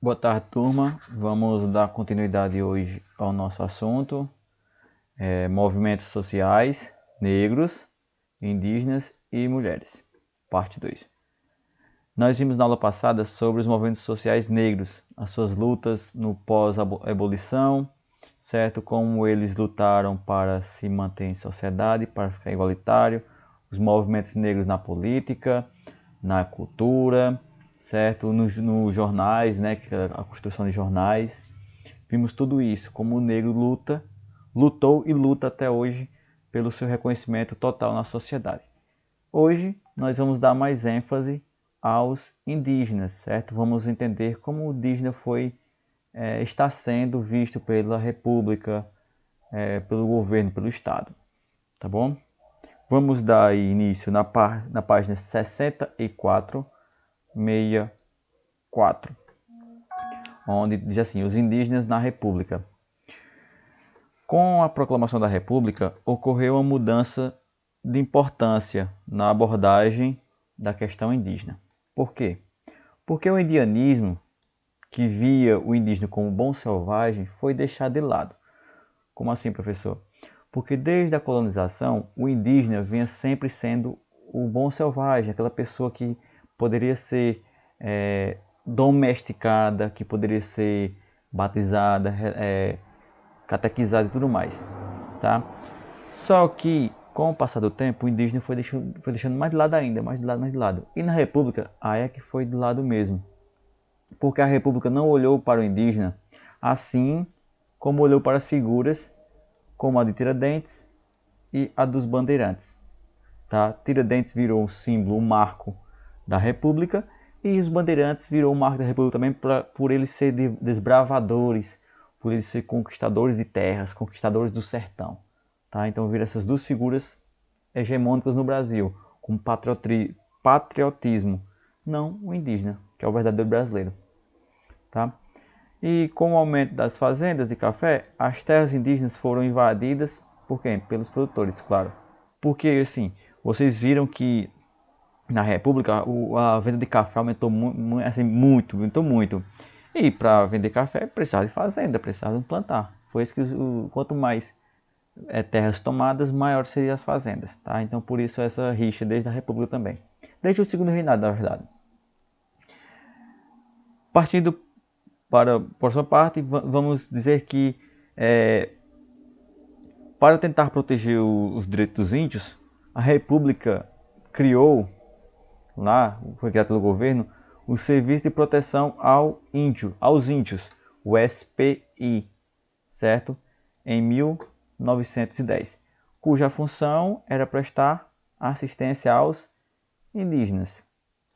Boa tarde, turma. Vamos dar continuidade hoje ao nosso assunto, movimentos sociais, negros, indígenas e mulheres, parte 2. Nós vimos na aula passada sobre os movimentos sociais negros, as suas lutas no pós-abolição, certo? Como eles lutaram para se manter em sociedade, para ficar igualitário, os movimentos negros na política, na cultura, certo? Nos jornais, né? A construção de jornais. Vimos tudo isso, como o negro lutou e luta até hoje pelo seu reconhecimento total na sociedade. Hoje nós vamos dar mais ênfase aos indígenas, certo? Vamos entender como o indígena está sendo visto pela República, pelo governo, pelo Estado, tá bom? Vamos dar início na página 64, onde diz assim: os indígenas na República. Com a proclamação da República, ocorreu uma mudança de importância na abordagem da questão indígena. Por quê? Porque o indianismo, que via o indígena como bom selvagem, foi deixado de lado. Como assim, professor? Porque desde a colonização, o indígena vinha sempre sendo o bom selvagem, aquela pessoa que poderia ser domesticada, que poderia ser batizada, catequizada e tudo mais. Tá? Só que, com o passar do tempo, o indígena foi deixando mais de lado ainda, mais de lado, mais de lado. E na República, aí é que foi de lado mesmo. Porque a República não olhou para o indígena assim como olhou para as figuras como a de Tiradentes e a dos bandeirantes. Tá? Tiradentes virou um símbolo, um marco da República, e os bandeirantes virou um marco da República também por eles serem desbravadores, por eles serem conquistadores de terras, conquistadores do sertão. Tá? Então viram essas duas figuras hegemônicas no Brasil, com patriotismo, não o indígena, que é o verdadeiro brasileiro. Tá? E com o aumento das fazendas de café, as terras indígenas foram invadidas por quem? Pelos produtores, claro. Porque assim, vocês viram que na República a venda de café aumentou assim, muito, aumentou muito. E para vender café precisava de fazenda, precisava de plantar. Foi isso que quanto mais terras tomadas, maior seriam as fazendas. Tá? Então por isso essa rixa desde a República também. Desde o segundo reinado, na verdade. Partindo para a próxima parte, vamos dizer que para tentar proteger os direitos dos índios, a República criou, lá, foi criado pelo governo, o Serviço de Proteção aos Índios, o SPI, certo? Em 1910, cuja função era prestar assistência aos indígenas,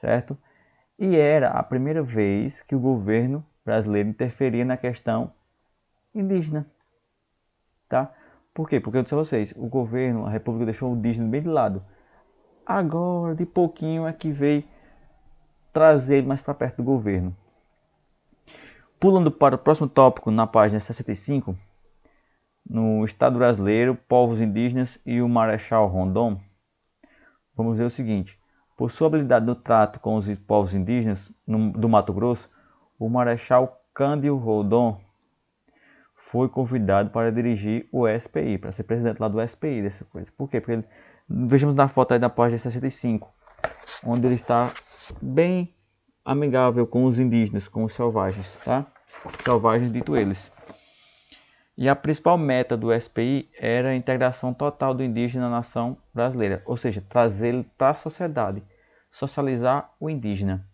certo? E era a primeira vez que o governo brasileiro interferia na questão indígena, tá? Por quê? Porque eu disse a vocês, o governo, a República deixou o indígena bem de lado. Agora, de pouquinho, é que veio trazer ele mais para perto do governo. Pulando para o próximo tópico, na página 65, no Estado Brasileiro, povos indígenas e o Marechal Rondon, vamos ver o seguinte: por sua habilidade no trato com os povos indígenas do Mato Grosso, o Marechal Cândido Rondon foi convidado para dirigir o SPI, para ser presidente lá do SPI, dessa coisa. Por quê? Porque vejamos na foto aí na página 65, onde ele está bem amigável com os indígenas, com os selvagens, tá? Selvagens dito eles. E a principal meta do SPI era a integração total do indígena na nação brasileira, ou seja, trazê-lo para a sociedade, socializar o indígena.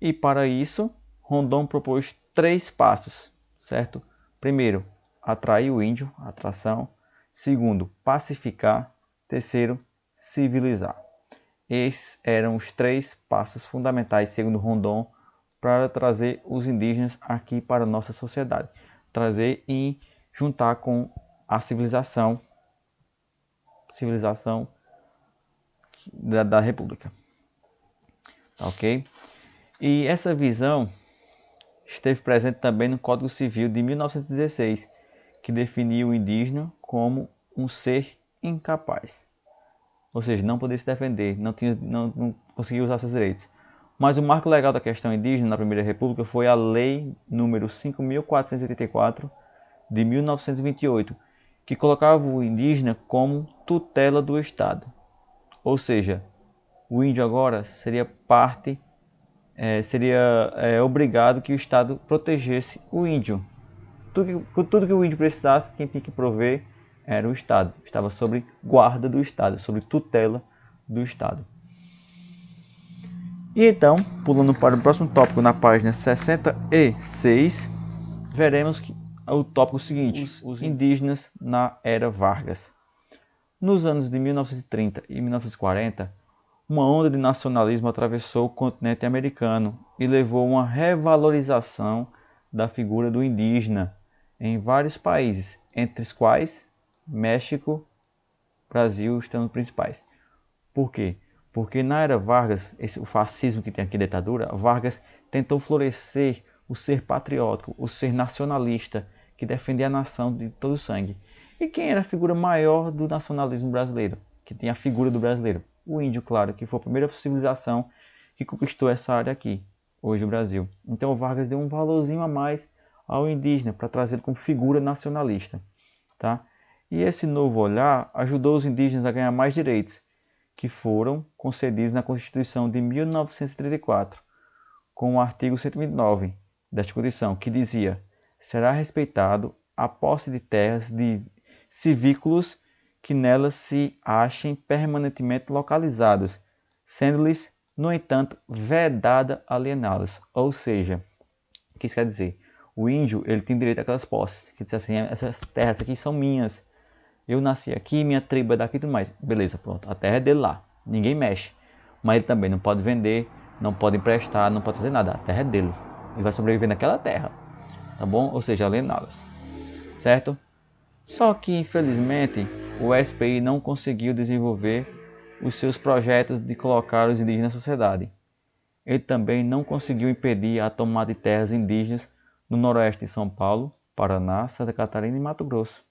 E para isso, Rondon propôs 3 passos, certo? Primeiro, atrair o índio, atração. Segundo, pacificar. Terceiro, civilizar. Esses eram os 3 passos fundamentais, segundo Rondon, para trazer os indígenas aqui para a nossa sociedade. Trazer e juntar com a civilização da República. Ok? E essa visão esteve presente também no Código Civil de 1916, que definiu o indígena como um ser incapaz. Ou seja, não podia se defender, não conseguia usar seus direitos. Mas o marco legal da questão indígena na Primeira República foi a Lei número 5.484 de 1928, que colocava o indígena como tutela do Estado. Ou seja, o índio agora seria obrigado que o Estado protegesse o índio. Tudo que o índio precisasse, quem tinha que prover era o Estado. Estava sob guarda do Estado, sob tutela do Estado. E então, pulando para o próximo tópico, na página 66, veremos o tópico seguinte: os indígenas na Era Vargas. Nos anos de 1930 e 1940, uma onda de nacionalismo atravessou o continente americano e levou a uma revalorização da figura do indígena em vários países, entre os quais México, Brasil estão os principais. Por quê? Porque na era Vargas, o fascismo que tem aqui, a ditadura, Vargas tentou florescer o ser patriótico, o ser nacionalista, que defendia a nação de todo o sangue. E quem era a figura maior do nacionalismo brasileiro? Que tinha a figura do brasileiro? O índio, claro, que foi a primeira civilização que conquistou essa área aqui, hoje o Brasil. Então o Vargas deu um valorzinho a mais ao indígena para trazê-lo como figura nacionalista. Tá? E esse novo olhar ajudou os indígenas a ganhar mais direitos, que foram concedidos na Constituição de 1934, com o artigo 129 da Constituição, que dizia: será respeitado a posse de terras de civícolos que nelas se achem permanentemente localizados, sendo-lhes, no entanto, vedada aliená-los. Ou seja, o que isso quer dizer? O índio ele tem direito àquelas posses, que diz assim: essas terras aqui são minhas. Eu nasci aqui, minha tribo é daqui e tudo mais. Beleza, pronto. A terra é dele lá. Ninguém mexe. Mas ele também não pode vender, não pode emprestar, não pode fazer nada. A terra é dele. Ele vai sobreviver naquela terra. Tá bom? Ou seja, aliená-las. Certo? Só que, infelizmente, o SPI não conseguiu desenvolver os seus projetos de colocar os indígenas na sociedade. Ele também não conseguiu impedir a tomada de terras indígenas no noroeste de São Paulo, Paraná, Santa Catarina e Mato Grosso.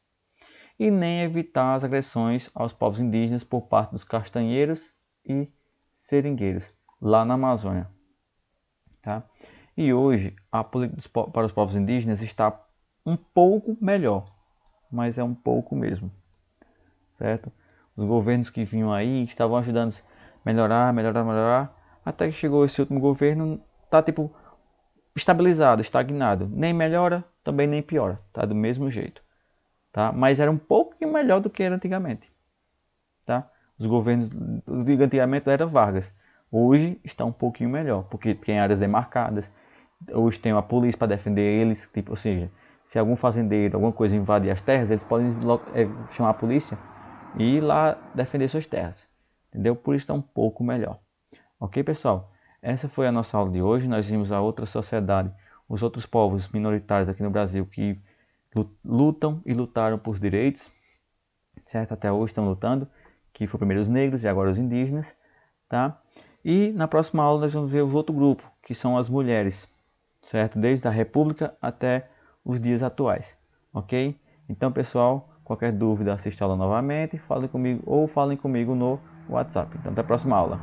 E nem evitar as agressões aos povos indígenas por parte dos castanheiros e seringueiros, lá na Amazônia. Tá? E hoje, a política para os povos indígenas está um pouco melhor, mas é um pouco mesmo. Certo? Os governos que vinham aí estavam ajudando a melhorar, até que chegou esse último governo, tá tipo estabilizado, estagnado. Nem melhora, também nem piora, tá do mesmo jeito. Tá? Mas era um pouquinho melhor do que era antigamente. Tá? Os governos de antigamente era Vargas. Hoje está um pouquinho melhor, porque tem áreas demarcadas. Hoje tem uma polícia para defender eles. Tipo, ou seja, se algum fazendeiro, alguma coisa invadir as terras, eles podem chamar a polícia e ir lá defender suas terras. Entendeu? Por isso está um pouco melhor. Ok, pessoal? Essa foi a nossa aula de hoje. Nós vimos a outra sociedade, os outros povos minoritários aqui no Brasil que lutam e lutaram por direitos, certo? Até hoje estão lutando, que foi primeiro os negros e agora os indígenas, tá? E na próxima aula nós vamos ver o outro grupo, que são as mulheres, certo? Desde a República até os dias atuais, ok? Então, pessoal, qualquer dúvida, assista a aula novamente, falem comigo ou falem comigo no WhatsApp. Então, até a próxima aula.